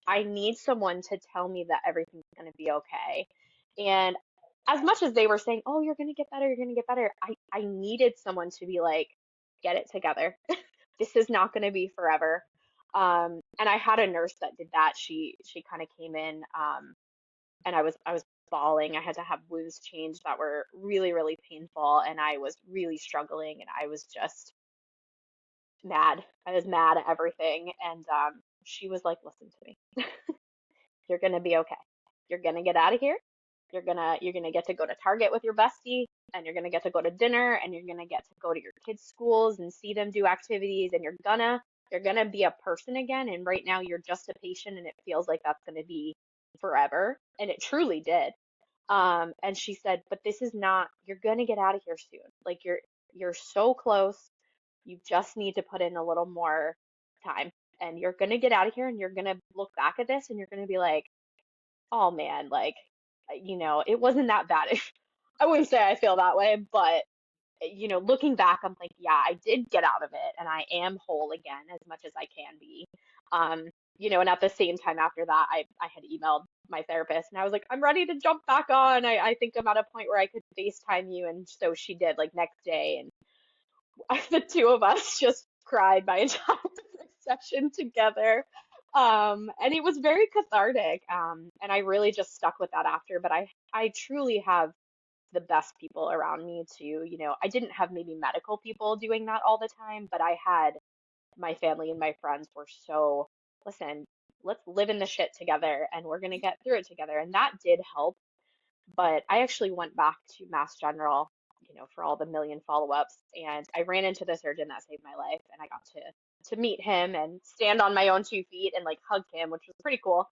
I need someone to tell me that everything's gonna be okay. And as much as they were saying, "Oh, you're gonna get better, you're gonna get better," I needed someone to be like, "Get it together. This is not gonna be forever." And I had a nurse that did that. She kind of came in, and I was bawling. I had to have wounds changed that were really, really painful, and I was really struggling, and I was just mad. I was mad at everything, and she was like, "Listen to me. You're gonna be okay. You're gonna get out of here. You're gonna get to go to Target with your bestie, and you're gonna get to go to dinner, and you're gonna get to go to your kids' schools and see them do activities, and you're gonna be a person again. And right now you're just a patient, and it feels like that's gonna be forever." And it truly did. And she said, "But this is not, you're gonna get out of here soon. Like you're so close. You just need to put in a little more time. And you're gonna get out of here and you're gonna look back at this and you're gonna be like, oh man, like, it wasn't that bad." I wouldn't say I feel that way, but looking back, I'm like, yeah, I did get out of it and I am whole again as much as I can be. Um, and at the same time after that, I had emailed my therapist and I was like, I'm ready to jump back on. I think I'm at a point where I could FaceTime you. And so she did like next day. And the two of us just cried my entire session together. And it was very cathartic. And I really just stuck with that after, but I truly have the best people around me to, I didn't have maybe medical people doing that all the time, but I had my family and my friends were so, listen, let's live in the shit together and we're going to get through it together. And that did help. But I actually went back to Mass General, for all the million follow-ups, and I ran into the surgeon that saved my life, and I got to meet him and stand on my own 2 feet and like hug him, which was pretty cool.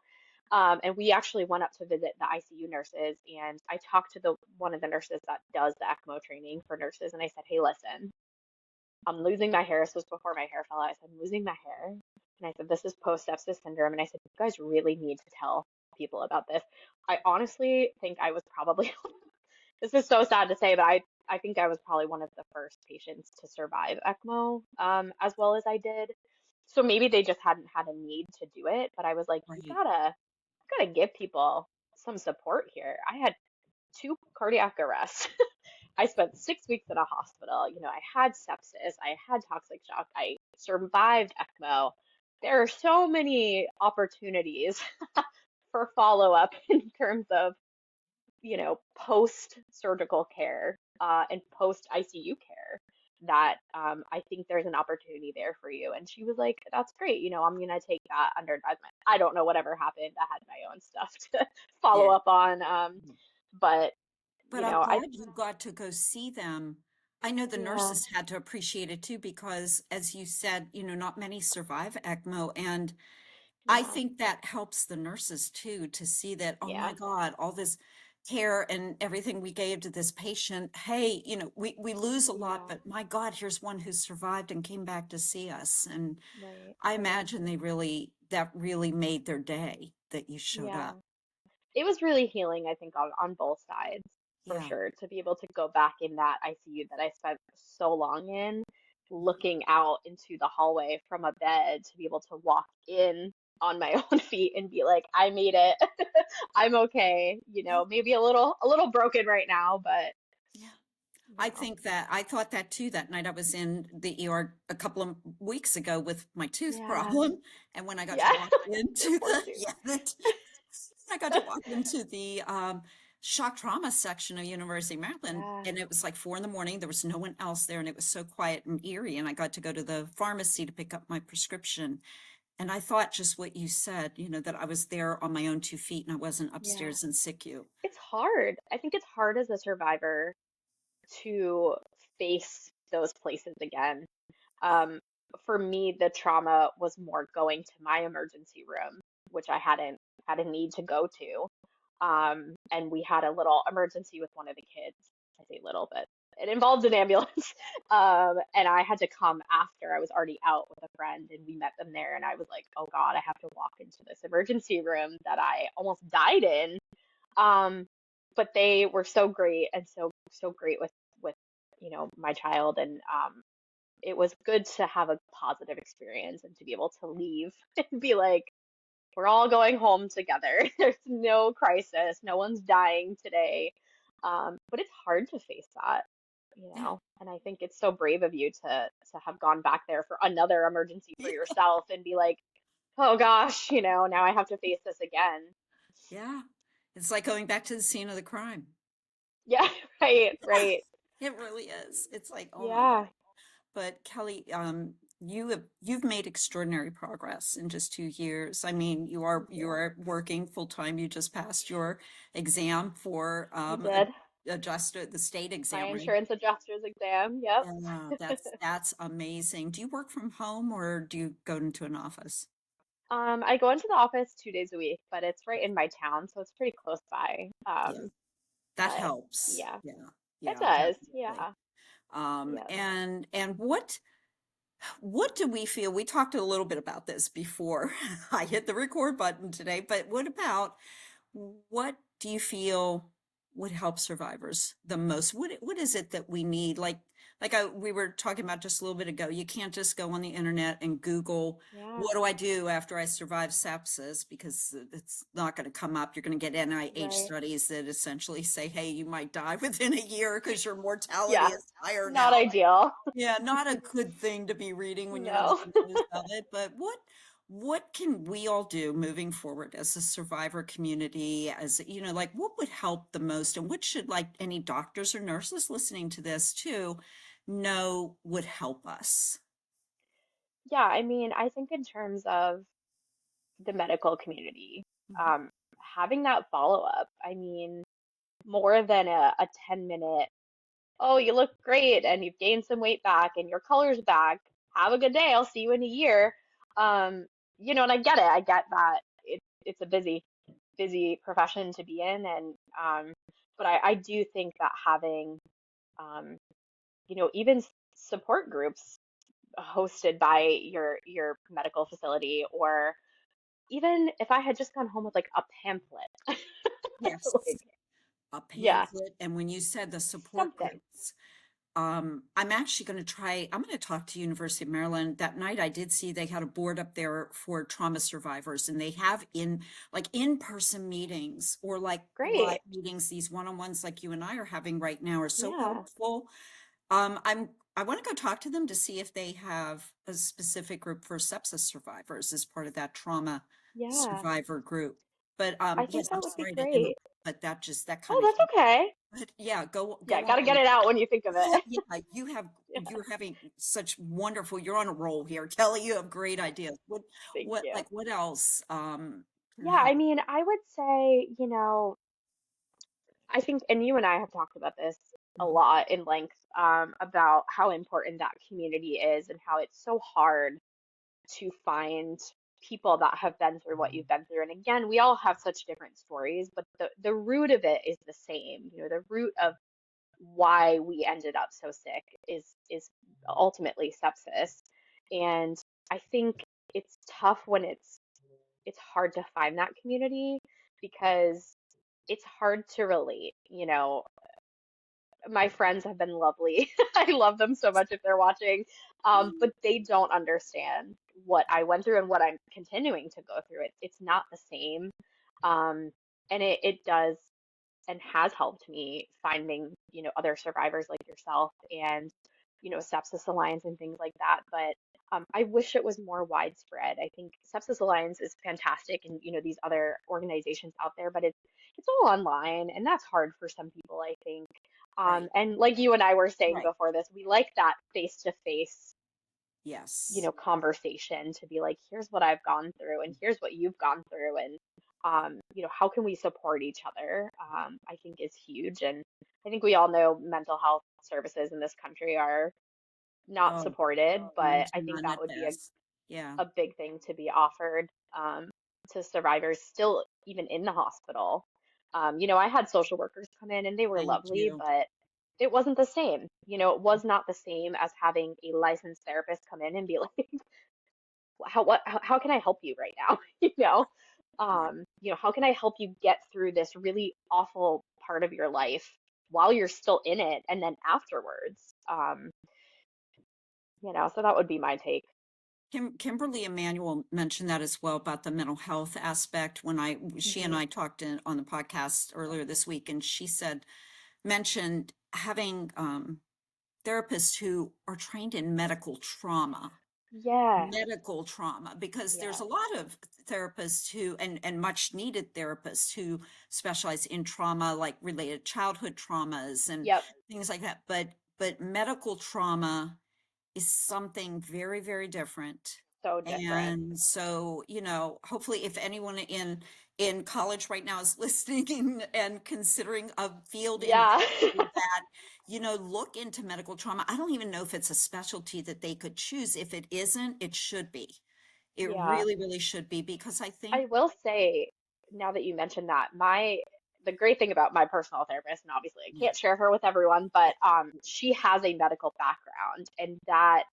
And we actually went up to visit the ICU nurses, and I talked to the one of the nurses that does the ECMO training for nurses, and I said, "Hey, listen, I'm losing my hair." This was before my hair fell out. I said, "I'm losing my hair." And I said, "This is post-sepsis syndrome." And I said, "You guys really need to tell people about this." I honestly think I was probably, this is so sad to say, but I think I was probably one of the first patients to survive ECMO, as well as I did. So maybe they just hadn't had a need to do it, but I was like, Right. you gotta give people some support here. I had 2 cardiac arrests. I spent 6 weeks in a hospital. I had sepsis, I had toxic shock, I survived ECMO. There are so many opportunities for follow-up in terms of, post-surgical care and post-ICU care that I think there's an opportunity there for you. And she was like, that's great. I'm going to take that under advisement. I don't know whatever happened. I had my own stuff to follow Yeah. up on. But, But I'm I, glad you got to go see them. I know the yeah, nurses had to appreciate it too, because as you said, not many survive ECMO. And I yeah, think that helps the nurses too, to see that, oh my yeah, God, all this care and everything we gave to this patient. Hey, we lose a lot, yeah, but my God, here's one who survived and came back to see us. And right, I right. imagine that really made their day that you showed Yeah. up. It was really healing, I think, on both sides, for Yeah. sure, to be able to go back in that ICU that I spent so long in, looking out into the hallway from a bed to be able to walk in on my own feet and be like, I made it. I'm okay. Yeah. Maybe a little broken right now, but Yeah. you I know, think that I thought that too that night. I was in the ER a couple of weeks ago with my tooth yeah, problem. And when I got to yeah, walk your into poor the, tooth. yeah, the teeth, I got to walk into the shock trauma section of University of Maryland. Yeah, And it was like 4 in the morning. There was no one else there. And it was so quiet and eerie. And I got to go to the pharmacy to pick up my prescription. And I thought just what you said, that I was there on my own 2 feet and I wasn't yeah. upstairs in SICU. It's hard. I think it's hard as a survivor to face those places again. Um, for me, the trauma was more going to my emergency room, which I hadn't had a need to go to. And we had a little emergency with one of the kids. I say little, but it involved an ambulance. And I had to come after I was already out with a friend, and we met them there. And I was like, oh God, I have to walk into this emergency room that I almost died in. Um, but they were so great and so great with my child, and it was good to have a positive experience and to be able to leave and be like, we're all going home together. There's no crisis, no one's dying today. But it's hard to face that, Yeah. and I think it's so brave of you to have gone back there for another emergency for yourself and be like, oh gosh, now I have to face this again. Yeah. It's like going back to the scene of the crime. Yeah, right, right. It really is. It's like, oh my Yeah, God. But Kelly, you've made extraordinary progress in just 2 years. I mean, you are thank you you. are working full time. You just passed your exam for I did adjuster, the state my exam, right? insurance adjuster's exam. Yep. Yeah, that's amazing. Do you work from home or do you go into an office? I go into the office 2 days a week, but it's right in my town, so it's pretty close by. Yeah, that But helps. yeah, Yeah, it yeah, does. definitely. Yeah. Yep. And what do we feel? We talked a little bit about this before I hit the record button today, but what do you feel would help survivors the most? What is it that we need? We were talking about just a little bit ago. You can't just go on the internet and Google, Yeah. what do I do after I survive sepsis? Because it's not going to come up. You're going to get NIH Right. studies that essentially say, hey, you might die within a year because your mortality Yeah. is higher Not now. ideal. Yeah, not a good thing to be reading when you're No. looking news of it, but what can we all do moving forward as a survivor community, as like what would help the most, and what should, like, any doctors or nurses listening to this too know would help us? Yeah, I mean, I think in terms of the medical community, Mhm. um, having that follow-up, I mean, more than a 10-minute, oh, you look great and you've gained some weight back and your color's back. Have a good day. I'll see you in a year. Um, and I get it. I get that it's a busy profession to be in, and but I do think that having um, even support groups hosted by your medical facility, or even if I had just gone home with like a pamphlet, Yes, like a yeah, pamphlet. And when you said the support something. groups, I'm actually going to try, I'm going to talk to University of Maryland. That night I did see they had a board up there for trauma survivors, and they have in-person meetings or like live Great. meetings. These one-on-ones like you and I are having right now are so Yeah. helpful. I want to go talk to them to see if they have a specific group for sepsis survivors as part of that trauma Yeah. survivor group. But I yes, think I'm that would be sorry to great. interrupt, but that Oh, kind of that's hit. okay. But yeah, go Yeah, go got to get on. it out when you think of Well, it. yeah, Yeah. you're having such wonderful, you're on a roll here, Kelly. You have great ideas. Thank you. What else can Yeah, I help? mean, I would say, I think, and you and I have talked about this a Mhm. lot in length, about how important that community is and how it's so hard to find people that have been through what you've been through. And again, we all have such different stories, but the root of it is the same. The root of why we ended up so sick is ultimately sepsis. And I think it's tough when it's hard to find that community because it's hard to relate. My friends have been lovely. I love them so much if they're watching. But they don't understand what I went through and what I'm continuing to go through. It's not the same. Um, and it does and has helped me finding, other survivors like yourself and, Sepsis Alliance and things like that. But I wish it was more widespread. I think Sepsis Alliance is fantastic and, these other organizations out there, but it's all online and that's hard for some people, I think. Right, And like you and I were saying right. before this, we like that face-to-face, Yes. conversation to be like, here's what I've gone through and here's what you've gone through and how can we support each other? I think is huge. And I think we all know mental health services in this country are not Oh, supported, none but to I think none that at would be best. Yeah, a big thing to be offered to survivors still even in the hospital. I had social workers come in and they were yeah, you lovely, do. but it wasn't the same. It was not the same as having a licensed therapist come in and be like, how can I help you right now? Right. How can I help you get through this really awful part of your life while you're still in it and then afterwards? So that would be my take. Kimberly Emanuel mentioned that as well about the mental health aspect when she and Hmm. I talked on the podcast earlier this week, and she mentioned having therapists who are trained in Yeah, medical trauma, because there's yeah, a lot of therapists who, and much needed therapists who specialize in trauma, like related childhood traumas and yep, things like that. But medical trauma is something very, very different. so different. And so, hopefully if anyone in college right now is listening and considering a field in Yeah, that, look into medical trauma. I don't even know if it's a specialty that they could choose. If it isn't, it should be. It yeah. really, really should be, because I think, I will say, now that you mentioned that, the great thing about my personal therapist, and obviously I yeah. can't share her with everyone, Yeah. but she has a medical background, and that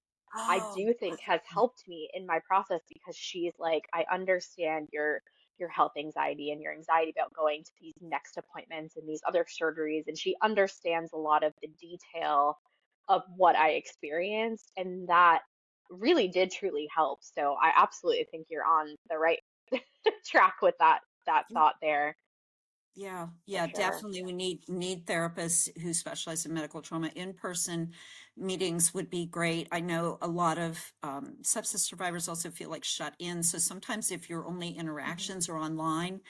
I Oh, do think has helped me in my process because she's like, I understand your health anxiety and your anxiety about going to these next appointments and these other surgeries, and she understands a lot of the detail of what I experienced, and that really did truly help. So I absolutely think you're on the right track with that yeah. thought there Yeah, for yeah, sure. definitely. We need therapists who specialize in medical trauma. In-person meetings would be great. I know a lot of sepsis survivors also feel like shut in. So sometimes if your only Hmm. interactions are online,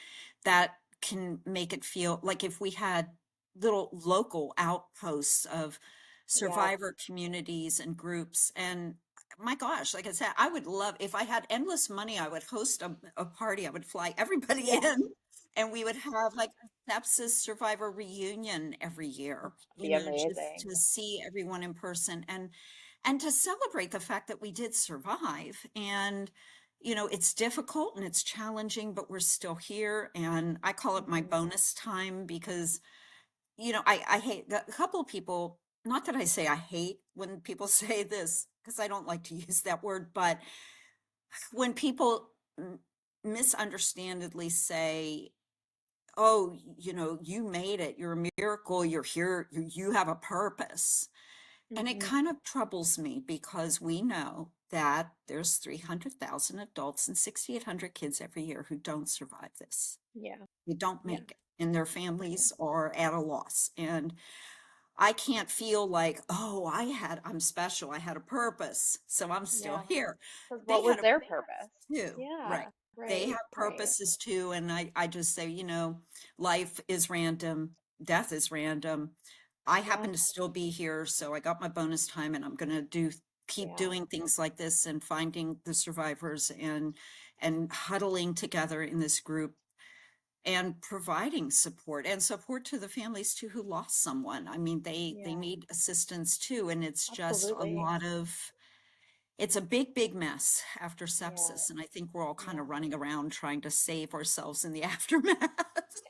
that can make it feel like if we had little local outposts of Yeah. survivor communities and groups. And my gosh, like I said, I would love, if I had endless money, I would host a party. I would fly everybody Yeah. in, and we would have like a sepsis survivor reunion every year, Be just amazing. to see everyone in person, and to celebrate the fact that we did survive. And it's difficult and it's challenging, but we're still here. And I call it my Hmm. bonus time, because I hate a couple of people, not that I say I hate when people say this, because I don't like to use that word, but when people misunderstandably say, oh, you made it, you're a miracle, you're here, you have a purpose. And it Hmm. kind of troubles me because we know that there's 300,000 adults and 6,800 kids every year who don't survive this. Yeah. They don't Yeah. make it, and their Right. families are at a loss. And I can't feel like, oh, I'm special. I had a purpose, so I'm still Yeah. here. Because They what was had a their purpose purpose? too, right? Yeah. They Right. have Right. purposes too. And I just say, life is random, death is random. I Yeah. happen to still be here, so I got my bonus time and I'm gonna keep Yeah. doing things like this and finding the survivors and huddling together in this group and providing support to the families too who lost someone. I mean, they Yeah. need assistance too, and it's just a Absolutely. lot of it's a big mess after Yeah. sepsis, and I think we're all kind Yeah. of running around trying to save ourselves in the aftermath.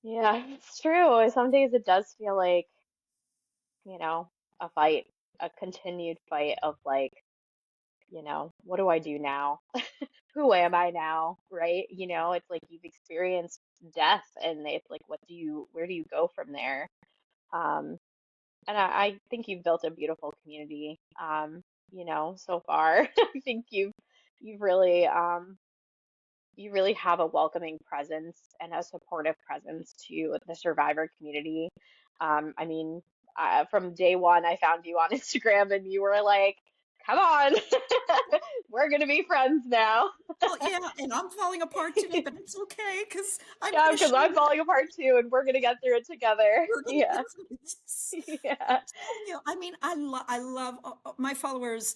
Yeah. It's true. Some days it does feel like, you know, a fight, a continued fight of like, what do I do now? Who am I now? Right? It's like you've experienced death and it's like, where do you go from there? Um, and I think you've built a beautiful community, so far. I think you've really, you really have a welcoming presence and a supportive presence to the survivor community. I mean, from day one, I found you on Instagram and you were like, come on, we're gonna be friends now. Well, yeah, and I'm falling apart today, but it's okay because I'm Yeah, going to because show I'm you. falling apart too, and we're gonna get through it together. We're going to Yeah, get through this. yeah, Telling you, I mean, I love my followers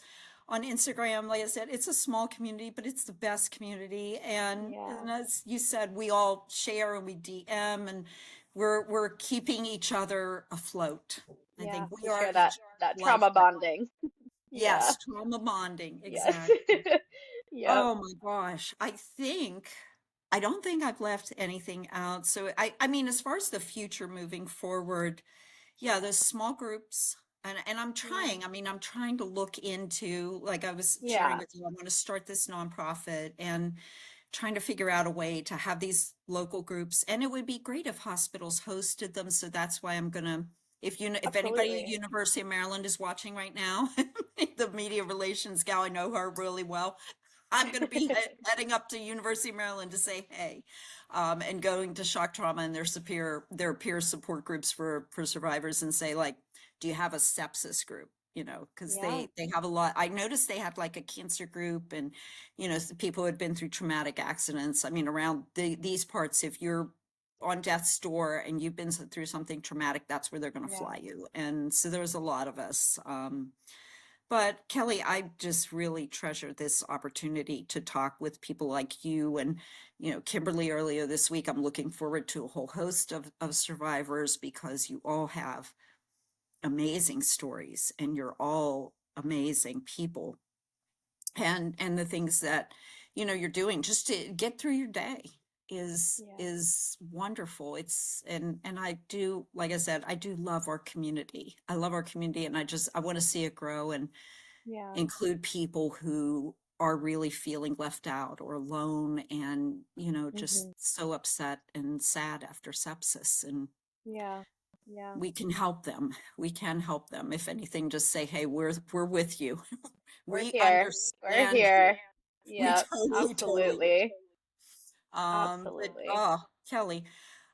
on Instagram. Like I said, it's a small community, but it's the best community. yeah, And as you said, we all share and we DM, and we're keeping each other afloat. I yeah. think we We are share that each that life. trauma bonding. Yeah, Yes, trauma bonding, yes, exactly. yep, Oh my gosh. I don't think I've left anything out. So I mean, as far as the future moving forward, yeah, there's small groups. And I'm yeah, trying, I mean, I'm trying to look into, like I was sharing yeah. with you, I'm going to start this nonprofit and trying to figure out a way to have these local groups. And it would be great if hospitals hosted them. So that's why I'm going to, if anybody at Absolutely. University of Maryland is watching right now, the media relations gal, I know her really well. I'm going to be heading up to University of Maryland to say hey, and going to shock trauma and their peer support groups for survivors and say like, do you have a sepsis group? Because Yeah, they have a lot. I noticed they had like a cancer group and people who had been through traumatic accidents. I mean, around these parts, if you're on death's door and you've been through something traumatic, that's where they're going to yeah, fly you. And so there's a lot of us. But Kelli, I just really treasure this opportunity to talk with people like you and, Kimberly earlier this week. I'm looking forward to a whole host of survivors because you all have amazing stories and you're all amazing people and the things that you're doing just to get through your day yeah, is wonderful. And I do, like I said, I do love our community. I love our community, and I want to see it grow and yeah. include people who are really feeling left out or alone and just Hmm. so upset and sad after sepsis. And Yeah, yeah. we can help them. We can help them. If anything, just say, hey, we're with you. We're We here. We're understand you. here. We Yep, totally do. absolutely. But Absolutely. oh, Kelli,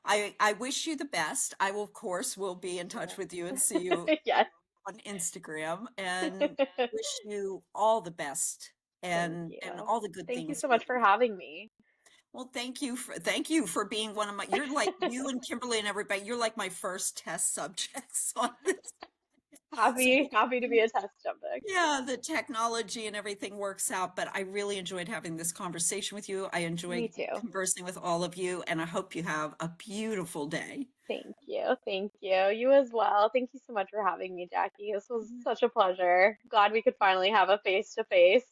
I wish you the best. I will, of course, will be in touch with you and see you Yes. on Instagram, and wish you all the best Thank and you. all the good Thank you things so much for moving. having me. Well, thank you for being one of my, you're like, you and Kimberly and everybody, you're like my first test subjects on this. So Happy to be a test subject. yeah, the technology and everything works out, but I really enjoyed having this conversation with you. I Me enjoyed too. conversing with all of you, and I hope you have a beautiful day. Thank you. Thank you. You as well. Thank you so much for having me, Jackie. This was such a pleasure. Glad we could finally have a face to face.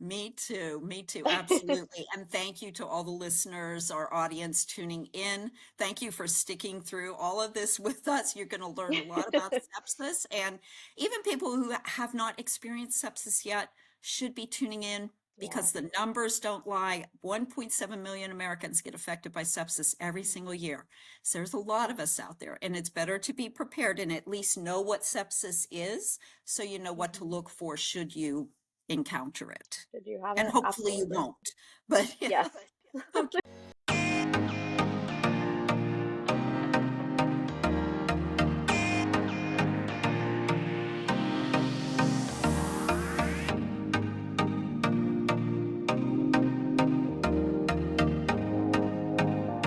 Me too, absolutely. And thank you to all the listeners, our audience tuning in. Thank you for sticking through all of this with us. You're going to learn a lot about sepsis, and even people who have not experienced sepsis yet should be tuning in Yeah. because the numbers don't lie. 1.7 million Americans get affected by sepsis every single year. So there's a lot of us out there, and it's better to be prepared and at least know what sepsis is so you know what to Mhm. look for should you encounter it. Did you have And it? hopefully you Absolutely. won't. But yeah. Yes. Okay.